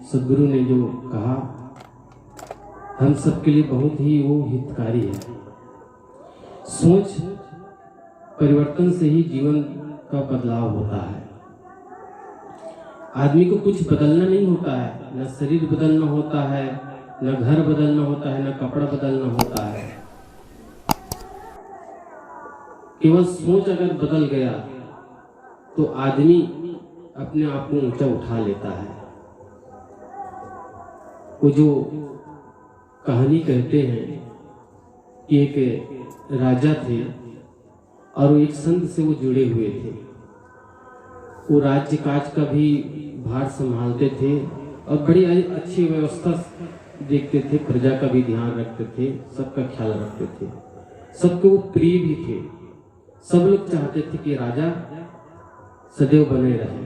सदगुरु ने जो कहा हम सबके लिए बहुत ही वो हितकारी है। सोच परिवर्तन से ही जीवन का बदलाव होता है। आदमी को कुछ बदलना नहीं होता है, न शरीर बदलना होता है, न घर बदलना होता है, न कपड़ा बदलना होता है। केवल सोच अगर बदल गया तो आदमी अपने आप को ऊंचा उठा लेता है। वो जो कहानी कहते हैं कि एक राजा थे और वो एक संत से वो जुड़े हुए थे। वो राज्य काज का भी भार संभालते थे और बड़ी अच्छी व्यवस्था देखते थे, प्रजा का भी ध्यान रखते थे, सबका ख्याल रखते थे, सबके वो प्रिय भी थे। सब लोग चाहते थे कि राजा सदैव बने रहे।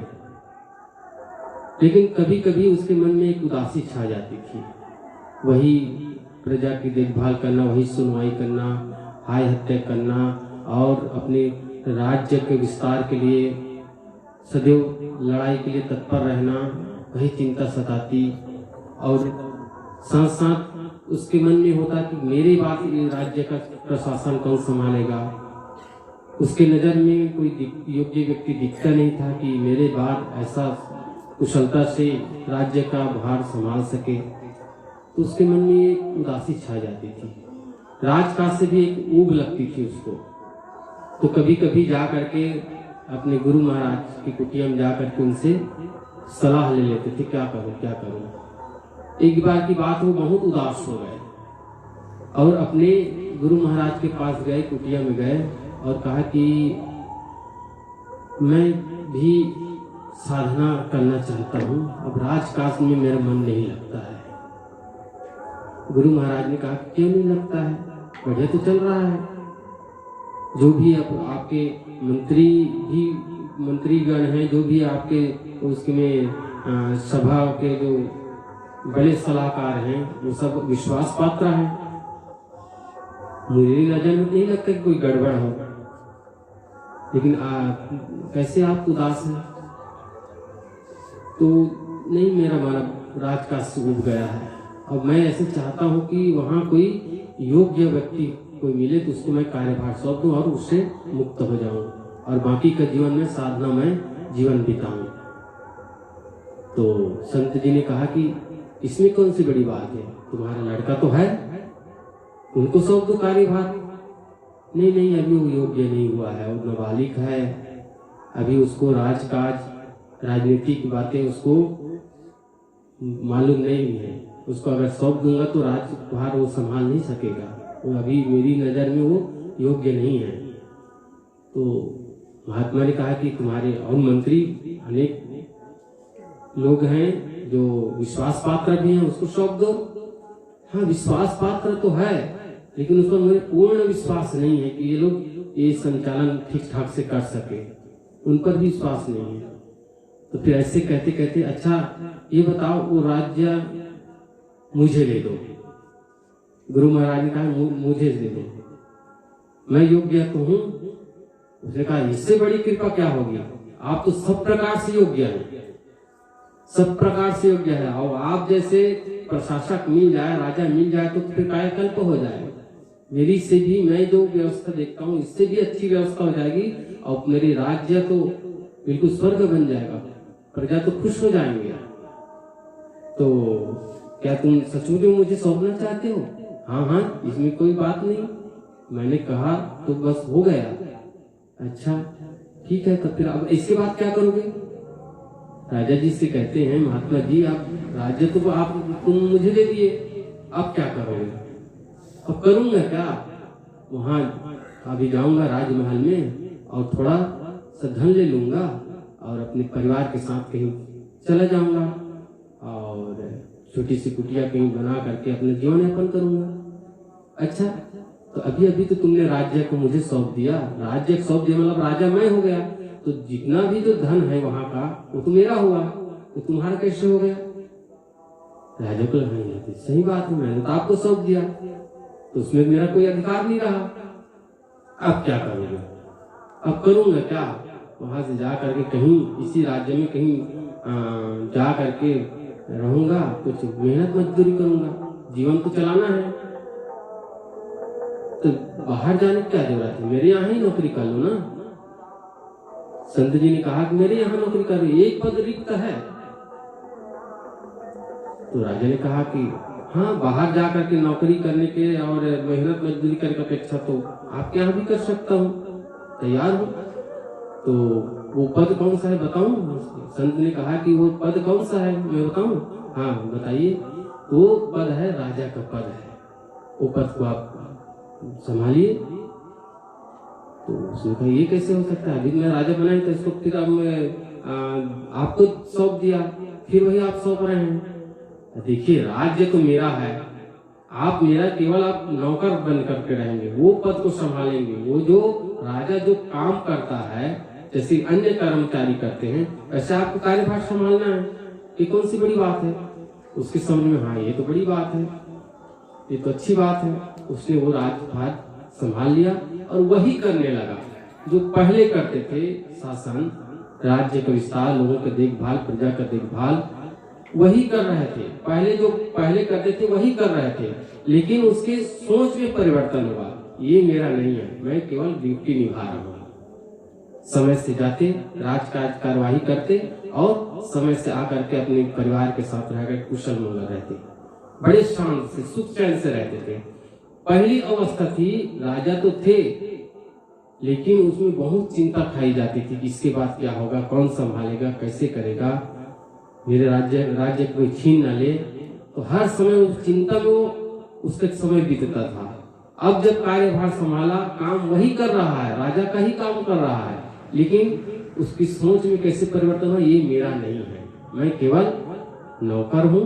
लेकिन कभी कभी उसके मन में एक उदासी छा जाती थी। वही प्रजा की देखभाल करना, वही सुनवाई करना, हाय हत्या करना और अपने राज्य के विस्तार के लिए सदैव लड़ाई के लिए तत्पर रहना, वही चिंता सताती। और साथ साथ उसके मन में होता कि मेरे बाद ये राज्य का प्रशासन कौन संभालेगा। उसके नज़र में कोई योग्य व्यक्ति दिखता नहीं था कि मेरे बाद ऐसा कुशलता से राज्य का भार संभाल सके। तो उसके मन में एक उदासी छा जाती थी, राजकाज से भी एक ऊब लगती थी उसको। तो कभी कभी जा करके अपने गुरु महाराज की कुटिया में जा करके उनसे सलाह ले लेते थे, क्या करूं क्या करूं। एक बार की बात वो बहुत उदास हो गए और अपने गुरु महाराज के पास गए, कुटिया में गए और कहा कि मैं भी साधना करना चाहता हूँ, अब राजकाज में मेरा मन नहीं लगता है। गुरु महाराज ने कहा क्यों नहीं लगता है, बढ़िया तो चल रहा है। जो भी आपके मंत्रीगण हैं, जो भी आपके उसके में सभा के जो बड़े सलाहकार हैं, वो सब विश्वास पात्र हैं। मुझे नजर में नहीं लगता कि कोई गड़बड़ हो। लेकिन कैसे आप उदास हैं? तो नहीं, मेरा मन राजकाज से उब गया है। अब मैं ऐसे चाहता हूं कि वहां कोई योग्य व्यक्ति कोई मिले तो उसको मैं कार्यभार सौंप दूं और उससे मुक्त हो जाऊं और बाकी का जीवन में साधना में जीवन बिताऊं। तो संत जी ने कहा कि इसमें कौन सी बड़ी बात है, तुम्हारा लड़का तो है, उनको सौंप दो कार्यभार। नहीं नहीं, अभी वो योग्य नहीं हुआ है, वो नाबालिग है, अभी उसको राजकाज राजनीति की बातें उसको मालूम नहीं है। उसको अगर सौंप दूंगा तो राजभार वो संभाल नहीं सकेगा, वो अभी मेरी नज़र में वो योग्य नहीं है। तो महात्मा ने कहा कि तुम्हारे और मंत्री अनेक लोग हैं जो विश्वास पात्र भी हैं, उसको सौंप दो। हाँ, विश्वास पात्र तो है, लेकिन उस पर मुझे पूर्ण विश्वास नहीं है कि ये लोग ये संचालन ठीक ठाक से कर सके, उन पर भी विश्वास नहीं है। तो फिर ऐसे कहते कहते अच्छा ये बताओ, वो राज्य मुझे ले दो। गुरु महाराज ने कहा मुझे दे दो, मैं योग्य तो हूं। उसने कहा इससे बड़ी कृपा क्या होगी, आप तो सब प्रकार से योग्य हैं, सब प्रकार से योग्य है। और आप जैसे प्रशासक मिल जाए, राजा मिल जाए तो फिर कायाकल्प हो जाएगा। मेरी से भी मैं जो व्यवस्था देखता हूँ इससे भी अच्छी व्यवस्था हो जाएगी और मेरे राज्य तो बिल्कुल स्वर्ग बन जाएगा, प्रजा तो खुश हो जाएंगे। तो क्या तुम सचमुच में मुझे सौंपना चाहते हो? हाँ हाँ, इसमें कोई बात नहीं, मैंने कहा तो बस हो गया। अच्छा ठीक है, तो फिर अब इसके बाद क्या करोगे? राजा जी से कहते हैं महात्मा जी, आप राज्य तो तुम मुझे दे दिए, अब क्या करोगे? अब करूंगा क्या, वहां अभी जाऊंगा राजमहल में और थोड़ा सा धन ले लूंगा और अपने परिवार के साथ कहीं चला जाऊंगा और छोटी सी कुटिया कहीं बना करके अपना जीवन यापन करूंगा। अच्छा, तो अभी अभी तो तुमने राज्य को मुझे सौंप दिया, राज्य सौंप दिया मतलब राजा मैं हो गया, तो जितना भी जो धन है वहां का वो तो मेरा हुआ, तो तुम्हारा कैसे हो गया? राजा को लगा सही बात है, मैंने तो आपको सौंप दिया, तो उसमें मेरा कोई अधिकार नहीं रहा। अब क्या करूंगा? अब करूंगा क्या, वहां से जा करके कहीं इसी राज्य में कहीं जा करके रहूंगा, कुछ मेहनत मजदूरी करूंगा, जीवन तो चलाना है। तो बाहर जाने की क्या जरूरत है, मेरे यहाँ ही नौकरी कर लो ना। संत जी ने कहा कि मेरे यहाँ नौकरी करो, एक पद रिक्त है। तो राजा ने कहा कि हाँ, बाहर जाकर के नौकरी करने के और मेहनत मजदूरी करने की अपेक्षा तो आपके यहाँ भी कर सकता हूँ, तैयार हूँ। तो वो पद कौन सा है बताऊं? संत ने कहा कि वो पद कौन सा है, मैं बताऊं? हाँ बताइए। वो पद है, राजा का पद है, वो पद को आप संभालिए। तो उसने कहा ये कैसे हो सकता है, अभी मैं राजा बनाया तो इसको फिर अब मैं आपको सौंप दिया, फिर वही आप सौंप रहे हैं। देखिए राज्य तो मेरा है, आप मेरा केवल आप नौकर बन करके रहेंगे, वो पद को संभालेंगे। वो जो राजा जो काम करता है, जैसे अन्य कर्मचारी करते हैं, वैसे आपको कार्यभार संभालना है। ये कौन सी बड़ी बात है? उसके समझ में हाँ ये तो बड़ी बात है, ये तो अच्छी बात है। उसने वो राज्यभार संभाल लिया और वही करने लगा जो पहले करते थे। शासन, राज्य का विस्तार, लोगों का देखभाल, प्रजा का देखभाल वही कर रहे थे। पहले जो पहले करते थे वही कर रहे थे, लेकिन उसके सोच में परिवर्तन हुआ। ये मेरा नहीं है, मैं केवल ड्यूटी निभा रहा हूँ। समय से जाते, राजकाज कार्यवाही करते और समय से आकर के अपने परिवार के साथ रहकर कुशल मंगल रहते, बड़े शांत से सुख चैन से रहते थे। पहली अवस्था थी, राजा तो थे लेकिन उसमें बहुत चिंता खाई जाती थी कि इसके बाद क्या होगा, कौन संभालेगा, कैसे करेगा, मेरे राज्य कोई छीन न ले। तो हर समय उस चिंता में उसका समय बीतता था। अब जब कार्यभार संभाला, काम वही कर रहा है, राजा का ही काम कर रहा है, लेकिन उसकी सोच में कैसे परिवर्तन हुआ, ये मेरा नहीं है, मैं केवल नौकर हूँ,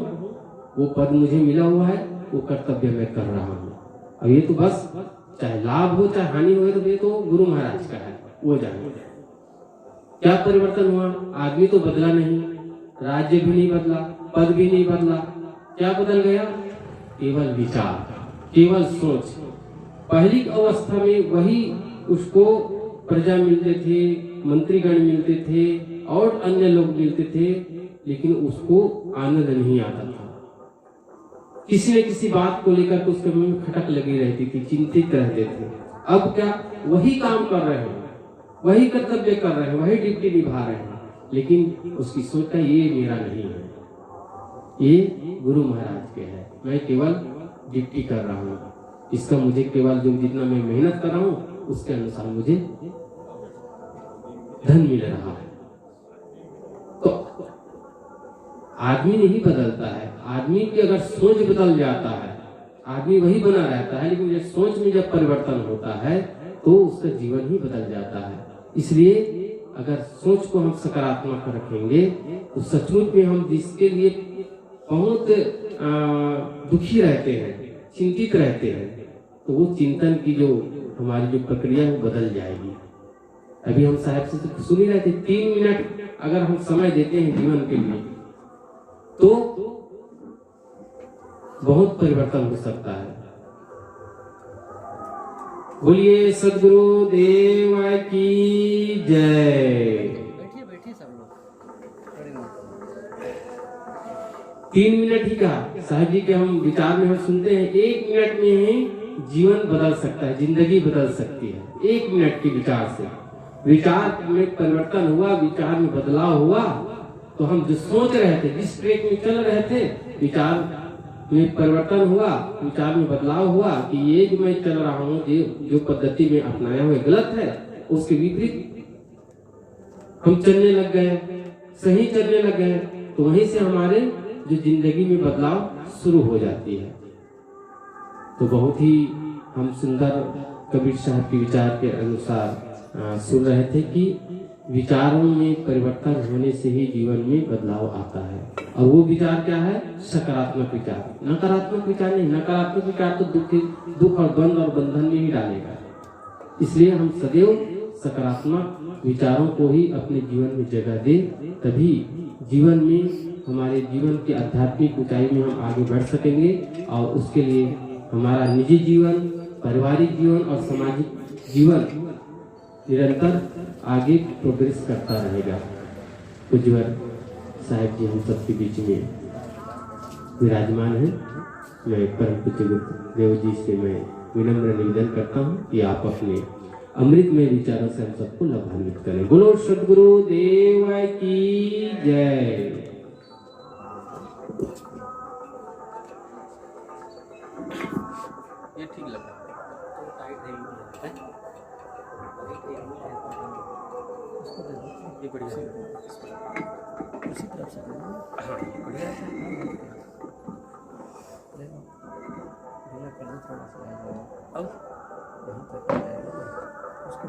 वो पद मुझे मिला हुआ है, वो कर्तव्य मैं कर रहा हूँ। अब ये तो बस चाहे लाभ हो चाहे हानि हो, तो ये तो गुरु महाराज का है, वो जाने। क्या परिवर्तन हुआ? आदमी तो बदला नहीं, राज्य भी नहीं बदला, पद भी नहीं बदला, क्या बदल गया? केवल विचार, केवल सोच। पहली अवस्था में वही उसको प्रजा मिलते थे, मंत्रीगण मिलते थे और अन्य लोग मिलते थे, लेकिन उसको आनंद नहीं आता था। किसी न किसी बात को लेकर उसके मन में खटक लगी रहती थी, चिंतित रहते थे। अब क्या, वही काम कर रहे हैं, वही कर्तव्य कर रहे हैं, वही ड्यूटी निभा रहे हैं, लेकिन उसकी सोचता ये मेरा नहीं है, ये गुरु महाराज के है, मैं केवल ड्यूटी कर रहा हूँ, इसका मुझे केवल जो जितना मैं मेहनत कर रहा हूँ उसके अनुसार मुझे धन मिल रहा है। तो आदमी नहीं बदलता है, आदमी की अगर सोच बदल जाता है, आदमी वही बना रहता है, लेकिन जब सोच में जब परिवर्तन होता है तो उसका जीवन ही बदल जाता है। इसलिए अगर सोच को हम सकारात्मक रखेंगे तो सचमुच में हम जिसके लिए बहुत दुखी रहते हैं, चिंतित रहते हैं, तो वो चिंतन की जो हमारी जो प्रक्रिया है वो बदल जाएगी। अभी हम साहब से तो सुन ही रहे थे, 3 मिनट अगर हम समय देते हैं जीवन के लिए तो बहुत परिवर्तन हो सकता है। बोलिए सद्गुरु देव की जय। बैठिए सब लोग। 3 मिनट ही कहा साहब जी के हम विचार में हम सुनते हैं, 1 मिनट में ही जीवन बदल सकता है, जिंदगी बदल सकती है। 1 मिनट के विचार से विचार में परिवर्तन हुआ, विचार में बदलाव हुआ, तो हम जो सोच रहे थे, जिस ट्रैक में चल रहे थे, विचार में परिवर्तन हुआ, विचार में बदलाव हुआ कि ये जो मैं चल रहा हूँ, जो पद्धति में अपनाया हुआ गलत है, उसके विपरीत हम चलने लग गए, सही चलने लग गए, तो वहीं से हमारे जो जिंदगी में बदलाव शुरू हो जाती है। तो बहुत ही हम सुंदर कबीर साहब के विचार के अनुसार सुन रहे थे कि विचारों में परिवर्तन होने से ही जीवन में बदलाव आता है। और वो विचार क्या है? सकारात्मक विचार, नकारात्मक विचार नहीं। नकारात्मक विचार तो दुख और द्वंद और बंधन में ही डालेगा। इसलिए हम सदैव सकारात्मक विचारों को ही अपने जीवन में जगह दें, तभी जीवन में, हमारे जीवन की आध्यात्मिक ऊंचाई में हम आगे बढ़ सकेंगे। और उसके लिए हमारा निजी जीवन, पारिवारिक जीवन और सामाजिक जीवन निरंतर आगे प्रोग्रेस करता रहेगा। उज्ज्वल साहब जी हम सबके बीच में विराजमान हैं। मैं परम पूज्य गुरुदेव जी से मैं विनम्र निवेदन करता हूँ कि आप अपने अमृतमय विचारों से हम सबको लाभान्वित करें। बोलो सद्गुरु देव की जय। ये ठीक लगा, ये बढ़िया है। उसी तरफ से हाँ बढ़िया है। थोड़ा सा अब यहाँ तक उसको